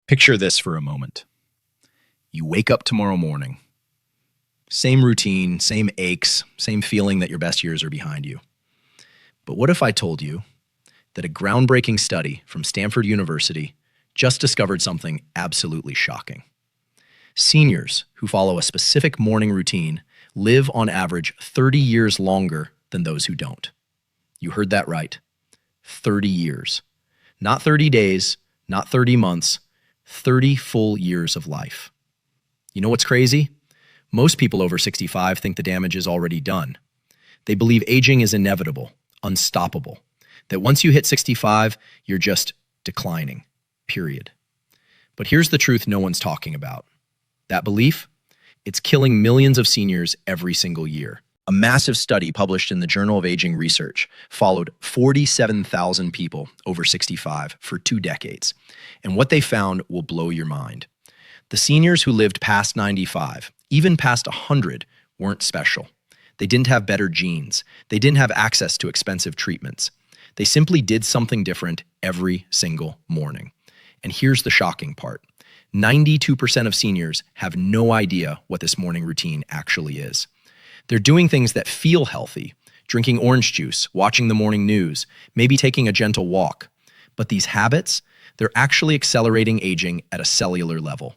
Picture this for a moment. You wake up tomorrow morning. Same routine, same aches, same feeling that your best years are behind you. But what if I told you that a groundbreaking study from Stanford University just discovered something absolutely shocking? Seniors who follow a specific morning routine live on average 30 years longer than those who don't. You heard that right. 30 years. Not 30 days, not 30 months, 30 full years of life. You know what's crazy? Most people over 65 think the damage is already done. They believe aging is inevitable, unstoppable, that once you hit 65, you're just declining, period. But here's the truth no one's talking about. That belief? It's killing millions of seniors every single year. A massive study published in the Journal of Aging Research followed 47,000 people over 65 for 2 decades. And what they found will blow your mind. The seniors who lived past 95, even past 100, weren't special. They didn't have better genes. They didn't have access to expensive treatments. They simply did something different every single morning. And here's the shocking part. 92% of seniors have no idea what this morning routine actually is. They're doing things that feel healthy, drinking orange juice, watching the morning news, maybe taking a gentle walk. But these habits, they're actually accelerating aging at a cellular level.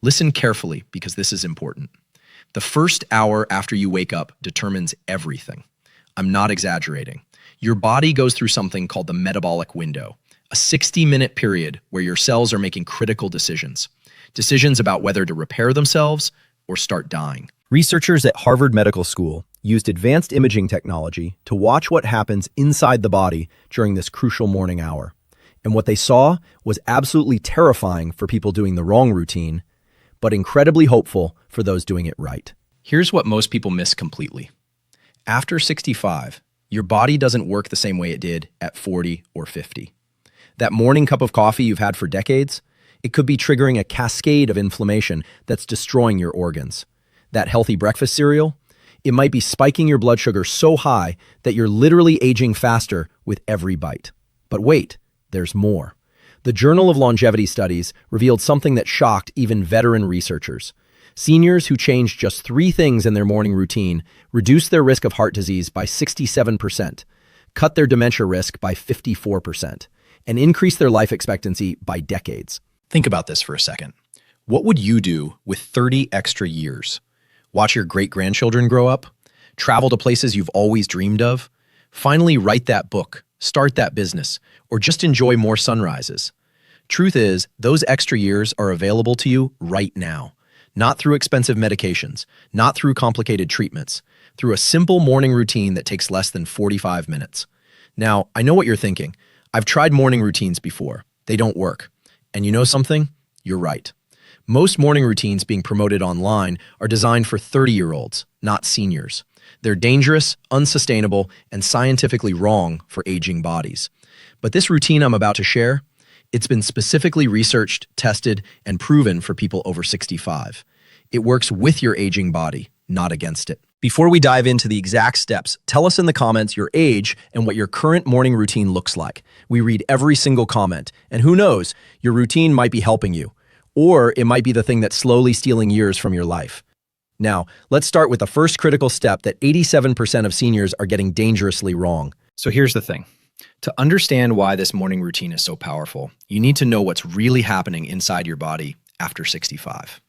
Listen carefully because this is important. The first hour after you wake up determines everything. I'm not exaggerating. Your body goes through something called the metabolic window, a 60-minute period where your cells are making critical decisions. Decisions about whether to repair themselves or start dying. Researchers at Harvard Medical School used advanced imaging technology to watch what happens inside the body during this crucial morning hour. And what they saw was absolutely terrifying for people doing the wrong routine, but incredibly hopeful for those doing it right. Here's what most people miss completely. After 65, your body doesn't work the same way it did at 40 or 50. That morning cup of coffee you've had for decades, it could be triggering a cascade of inflammation that's destroying your organs. That healthy breakfast cereal, it might be spiking your blood sugar so high that you're literally aging faster with every bite. But wait, there's more. The Journal of Longevity Studies revealed something that shocked even veteran researchers. Seniors who changed just 3 things in their morning routine reduced their risk of heart disease by 67%, cut their dementia risk by 54%, and increased their life expectancy by decades. Think about this for a second. What would you do with 30 extra years? Watch your great-grandchildren grow up? Travel to places you've always dreamed of? Finally write that book, start that business, or just enjoy more sunrises? Truth is, those extra years are available to you right now. Not through expensive medications, not through complicated treatments, through a simple morning routine that takes less than 45 minutes. Now, I know what you're thinking. I've tried morning routines before. They don't work. And you know something? You're right. Most morning routines being promoted online are designed for 30-year-olds, not seniors. They're dangerous, unsustainable, and scientifically wrong for aging bodies. But this routine I'm about to share, it's been specifically researched, tested, and proven for people over 65. It works with your aging body, not against it. Before we dive into the exact steps, tell us in the comments your age and what your current morning routine looks like. We read every single comment, and who knows, your routine might be helping you. Or it might be the thing that's slowly stealing years from your life. Now, let's start with the first critical step that 87% of seniors are getting dangerously wrong. So here's the thing. To understand why this morning routine is so powerful, you need to know what's really happening inside your body after 65.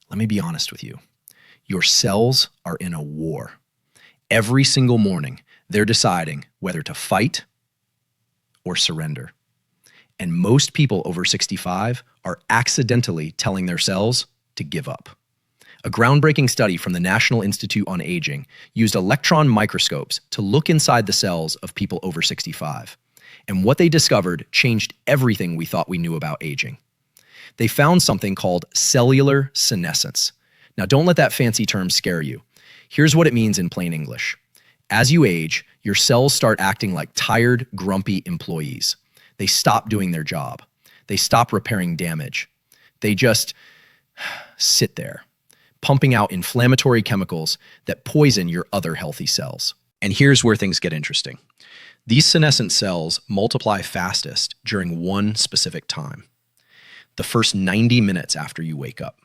Let me be honest with you. Your cells are in a war. Every single morning, they're deciding whether to fight or surrender. And most people over 65 are accidentally telling their cells to give up. A groundbreaking study from the National Institute on Aging used electron microscopes to look inside the cells of people over 65. And what they discovered changed everything we thought we knew about aging. They found something called cellular senescence. Now, don't let that fancy term scare you. Here's what it means in plain English. As you age, your cells start acting like tired, grumpy employees. They stop doing their job. They stop repairing damage. They just sit there, pumping out inflammatory chemicals that poison your other healthy cells. And here's where things get interesting. These senescent cells multiply fastest during one specific time. the first 90 minutes after you wake up.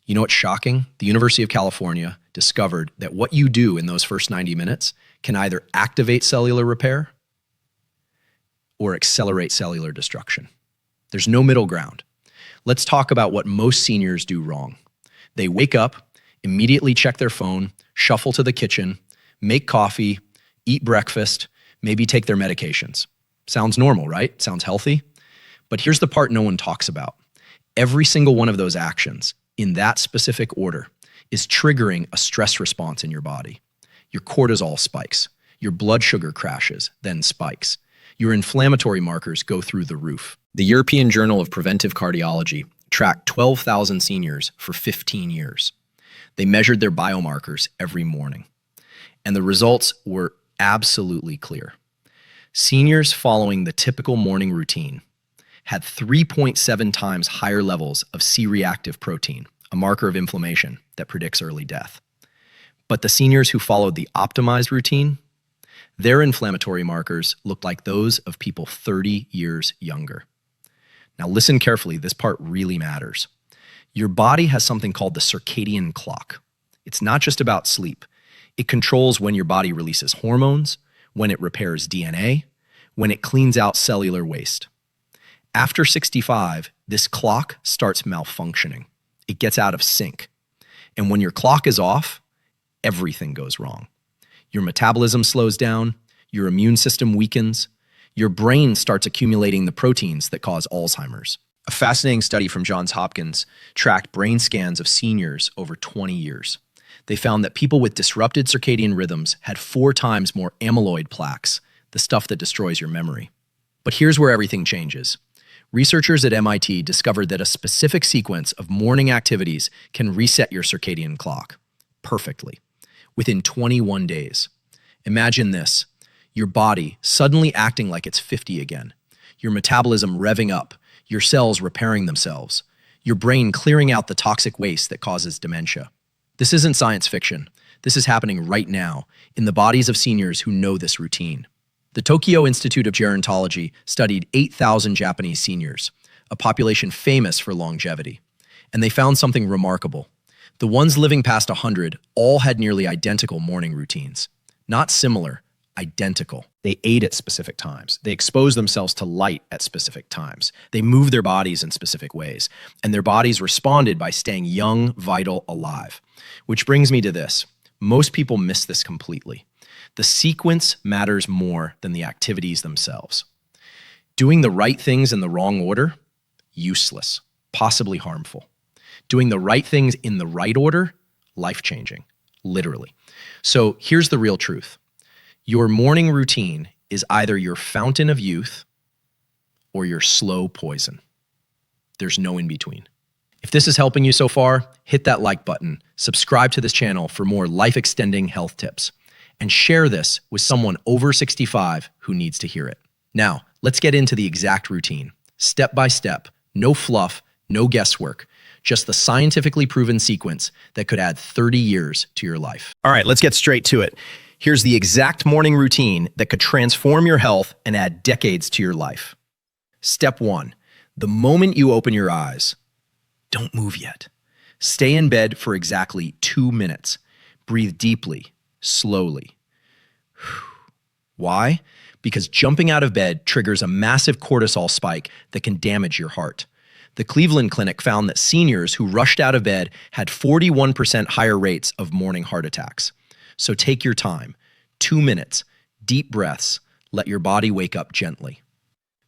You know what's shocking? The University of California discovered that what you do in those first 90 minutes can either activate cellular repair or accelerate cellular destruction. There's no middle ground. Let's talk about what most seniors do wrong. They wake up, immediately check their phone, shuffle to the kitchen, make coffee, eat breakfast, maybe take their medications. Sounds normal, right? Sounds healthy. But here's the part no one talks about. Every single one of those actions in that specific order is triggering a stress response in your body. Your cortisol spikes, your blood sugar crashes, then spikes. Your inflammatory markers go through the roof. The European Journal of Preventive Cardiology tracked 12,000 seniors for 15 years. They measured their biomarkers every morning, and the results were absolutely clear. Seniors following the typical morning routine had 3.7 times higher levels of C-reactive protein, a marker of inflammation that predicts early death. But the seniors who followed the optimized routine, their inflammatory markers looked like those of people 30 years younger. Now listen carefully, this part really matters. Your body has something called the circadian clock. It's not just about sleep. It controls when your body releases hormones, when it repairs DNA, when it cleans out cellular waste. After 65, this clock starts malfunctioning. It gets out of sync. And when your clock is off, everything goes wrong. Your metabolism slows down, your immune system weakens, your brain starts accumulating the proteins that cause Alzheimer's. A fascinating study from Johns Hopkins tracked brain scans of seniors over 20 years. They found that people with disrupted circadian rhythms had 4 times more amyloid plaques, the stuff that destroys your memory. But here's where everything changes. Researchers at MIT discovered that a specific sequence of morning activities can reset your circadian clock perfectly within 21 days. Imagine this, your body suddenly acting like it's 50 again, your metabolism revving up, your cells repairing themselves, your brain clearing out the toxic waste that causes dementia. This isn't science fiction. This is happening right now in the bodies of seniors who know this routine. The Tokyo Institute of Gerontology studied 8,000 Japanese seniors, a population famous for longevity, and they found something remarkable. The ones living past 100 all had nearly identical morning routines. Not similar, identical. They ate at specific times. They exposed themselves to light at specific times. They moved their bodies in specific ways, and their bodies responded by staying young, vital, alive. Which brings me to this. Most people miss this completely. The sequence matters more than the activities themselves. Doing the right things in the wrong order, useless, possibly harmful. Doing the right things in the right order, life-changing, literally. So here's the real truth. Your morning routine is either your fountain of youth or your slow poison. There's no in between. If this is helping you so far, hit that like button, subscribe to this channel for more life-extending health tips, and share this with someone over 65 who needs to hear it. Now, let's get into the exact routine. Step by step, no fluff, no guesswork, just the scientifically proven sequence that could add 30 years to your life. All right, let's get straight to it. Here's the exact morning routine that could transform your health and add decades to your life. Step 1, the moment you open your eyes, don't move yet. Stay in bed for exactly 2 minutes. Breathe deeply, slowly. Why? Because jumping out of bed triggers a massive cortisol spike that can damage your heart. The Cleveland Clinic found that seniors who rushed out of bed had 41% higher rates of morning heart attacks. So take your time. 2 minutes, deep breaths, let your body wake up gently.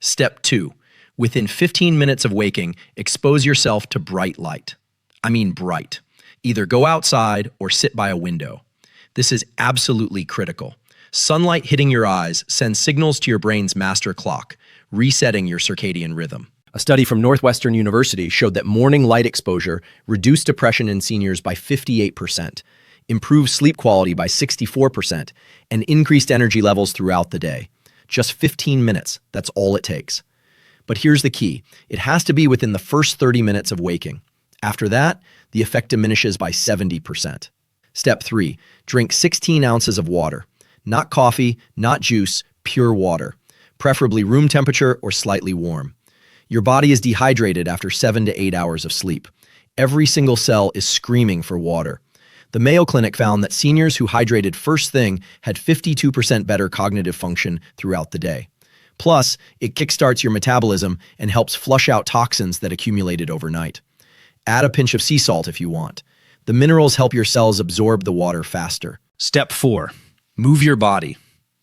Step 2, within 15 minutes of waking, expose yourself to bright light. I mean bright. Either go outside or sit by a window. This is absolutely critical. Sunlight hitting your eyes sends signals to your brain's master clock, resetting your circadian rhythm. A study from Northwestern University showed that morning light exposure reduced depression in seniors by 58%, improved sleep quality by 64%, and increased energy levels throughout the day. Just 15 minutes, that's all it takes. But here's the key. It has to be within the first 30 minutes of waking. After that, the effect diminishes by 70%. Step 3, drink 16 ounces of water. Not coffee, not juice, pure water. Preferably room temperature or slightly warm. Your body is dehydrated after 7 to 8 hours of sleep. Every single cell is screaming for water. The Mayo Clinic found that seniors who hydrated first thing had 52% better cognitive function throughout the day. Plus, it kickstarts your metabolism and helps flush out toxins that accumulated overnight. Add a pinch of sea salt if you want. The minerals help your cells absorb the water faster. Step 4. Move your body,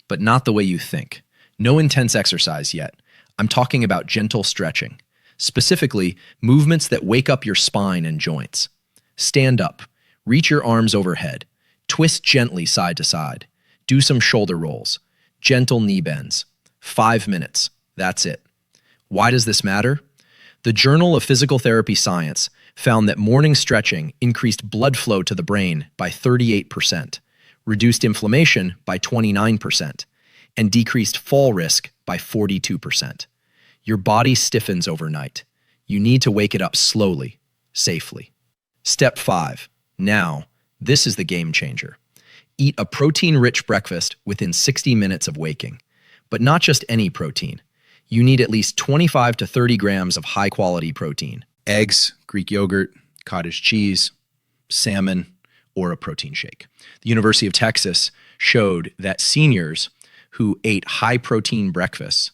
but not the way you think. No intense exercise yet. I'm talking about gentle stretching. Specifically, movements that wake up your spine and joints. Stand up. Reach your arms overhead. Twist gently side to side. Do some shoulder rolls. Gentle knee bends. 5 minutes. That's it. Why does this matter? The Journal of Physical Therapy Science found that morning stretching increased blood flow to the brain by 38%, reduced inflammation by 29%, and decreased fall risk by 42%. Your body stiffens overnight. You need to wake it up slowly, safely. Step 5. Now, this is the game changer. Eat a protein-rich breakfast within 60 minutes of waking. But not just any protein. You need at least 25 to 30 grams of high-quality protein. Eggs, Greek yogurt, cottage cheese, salmon, or a protein shake. The University of Texas showed that seniors who ate high-protein breakfasts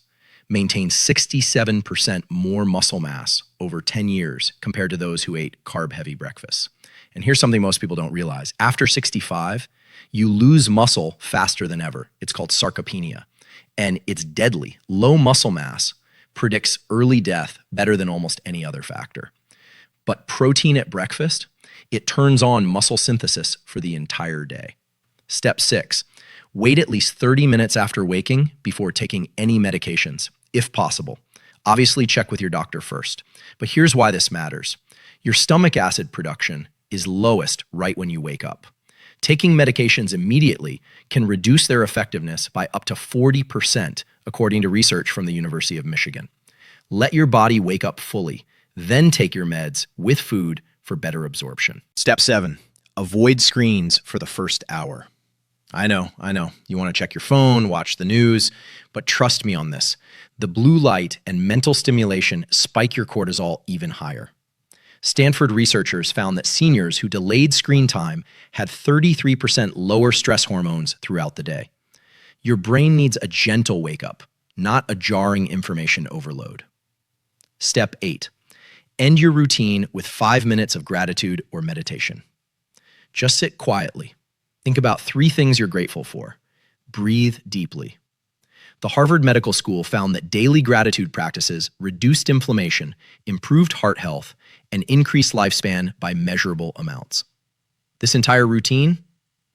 maintained 67% more muscle mass over 10 years compared to those who ate carb-heavy breakfasts. And here's something most people don't realize. After 65, you lose muscle faster than ever. It's called sarcopenia. And it's deadly. Low muscle mass predicts early death better than almost any other factor. But protein at breakfast, it turns on muscle synthesis for the entire day. Step 6, wait at least 30 minutes after waking before taking any medications, if possible. Obviously, check with your doctor first. But here's why this matters. Your stomach acid production is lowest right when you wake up. Taking medications immediately can reduce their effectiveness by up to 40%, according to research from the University of Michigan. Let your body wake up fully, then take your meds with food for better absorption. Step 7, avoid screens for the first hour. I know. You want to check your phone, watch the news, but trust me on this. The blue light and mental stimulation spike your cortisol even higher. Stanford researchers found that seniors who delayed screen time had 33% lower stress hormones throughout the day. Your brain needs a gentle wake-up, not a jarring information overload. Step 8, end your routine with 5 minutes of gratitude or meditation. Just sit quietly. Think about 3 things you're grateful for. Breathe deeply. The Harvard Medical School found that daily gratitude practices reduced inflammation, improved heart health, and increased lifespan by measurable amounts. This entire routine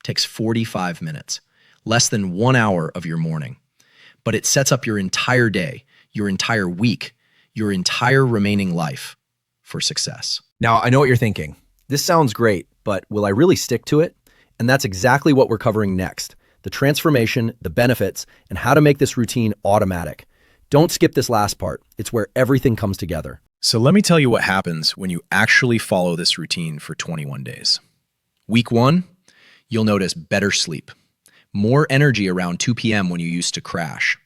takes 45 minutes, less than 1 hour of your morning. But it sets up your entire day, your entire week, your entire remaining life for success. Now, I know what you're thinking. This sounds great, but will I really stick to it? And that's exactly what we're covering next. The transformation, the benefits, and how to make this routine automatic. Don't skip this last part. It's where everything comes together. So let me tell you what happens when you actually follow this routine for 21 days. Week 1, you'll notice better sleep, more energy around 2 p.m. when you used to crash,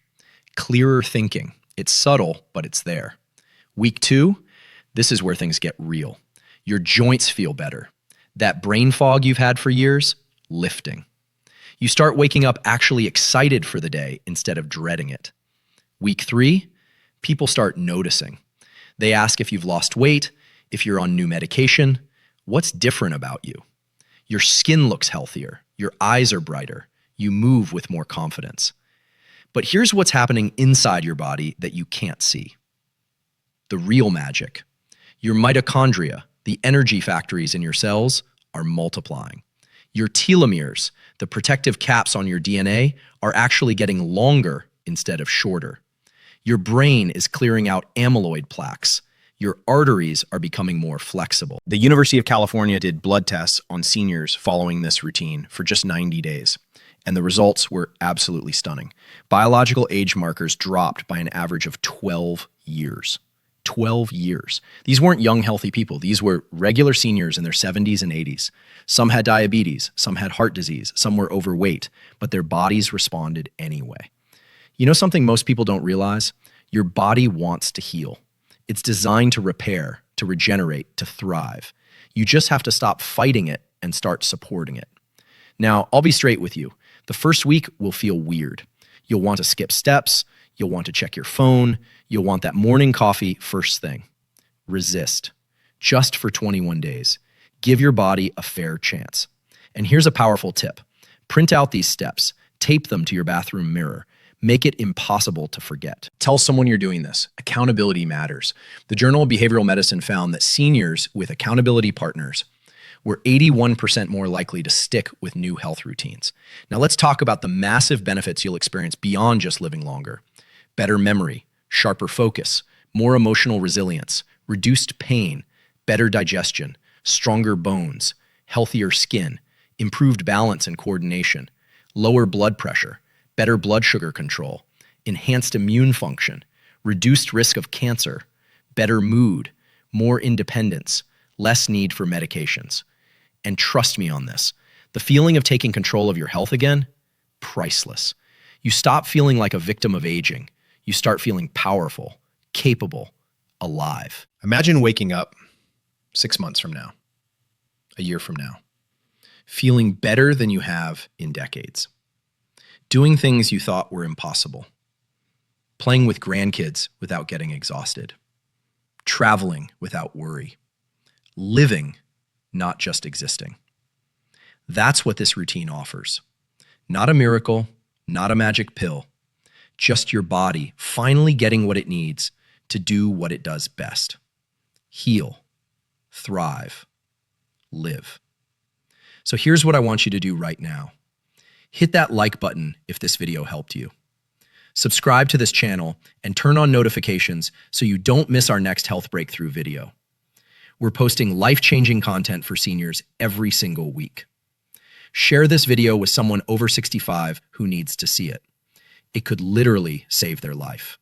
clearer thinking. It's subtle, but it's there. Week 2, this is where things get real. Your joints feel better. That brain fog you've had for years, lifting. You start waking up actually excited for the day instead of dreading it. Week 3, people start noticing. They ask if you've lost weight, if you're on new medication. What's different about you? Your skin looks healthier. Your eyes are brighter. You move with more confidence. But here's what's happening inside your body that you can't see. The real magic. Your mitochondria, the energy factories in your cells, are multiplying. Your telomeres, the protective caps on your DNA, are actually getting longer instead of shorter. Your brain is clearing out amyloid plaques. Your arteries are becoming more flexible. The University of California did blood tests on seniors following this routine for just 90 days, and the results were absolutely stunning. Biological age markers dropped by an average of 12 years. 12 years. These weren't young, healthy people. These were regular seniors in their 70s and 80s. Some had diabetes, some had heart disease, some were overweight, but their bodies responded anyway. You know something most people don't realize? Your body wants to heal. It's designed to repair, to regenerate, to thrive. You just have to stop fighting it and start supporting it. Now, I'll be straight with you. The first week will feel weird. You'll want to skip steps. You'll want to check your phone. You'll want that morning coffee first thing. Resist. Just for 21 days. Give your body a fair chance. And here's a powerful tip. Print out these steps. Tape them to your bathroom mirror. Make it impossible to forget. Tell someone you're doing this. Accountability matters. The Journal of Behavioral Medicine found that seniors with accountability partners were 81% more likely to stick with new health routines. Now let's talk about the massive benefits you'll experience beyond just living longer. Better memory, sharper focus, more emotional resilience, reduced pain, better digestion, stronger bones, healthier skin, improved balance and coordination, lower blood pressure, better blood sugar control, enhanced immune function, reduced risk of cancer, better mood, more independence, less need for medications. And trust me on this, the feeling of taking control of your health again, priceless. You stop feeling like a victim of aging. You start feeling powerful, capable, alive. Imagine waking up 6 months from now, a year from now, feeling better than you have in decades. Doing things you thought were impossible. Playing with grandkids without getting exhausted. Traveling without worry. Living, not just existing. That's what this routine offers. Not a miracle, not a magic pill, just your body finally getting what it needs to do what it does best. Heal, thrive, live. So here's what I want you to do right now. Hit that like button if this video helped you. Subscribe to this channel and turn on notifications so you don't miss our next health breakthrough video. We're posting life-changing content for seniors every single week. Share this video with someone over 65 who needs to see it. It could literally save their life.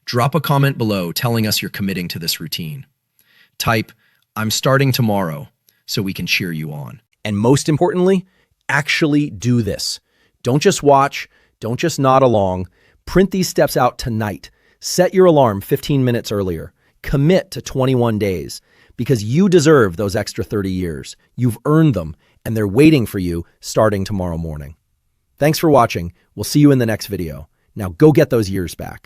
Drop a comment below telling us you're committing to this routine. Type, "I'm starting tomorrow," so we can cheer you on. And most importantly, actually do this. Don't just watch, don't just nod along. Print these steps out tonight. Set your alarm 15 minutes earlier. Commit to 21 days because you deserve those extra 30 years. You've earned them and they're waiting for you starting tomorrow morning. Thanks for watching. We'll see you in the next video. Now go get those years back.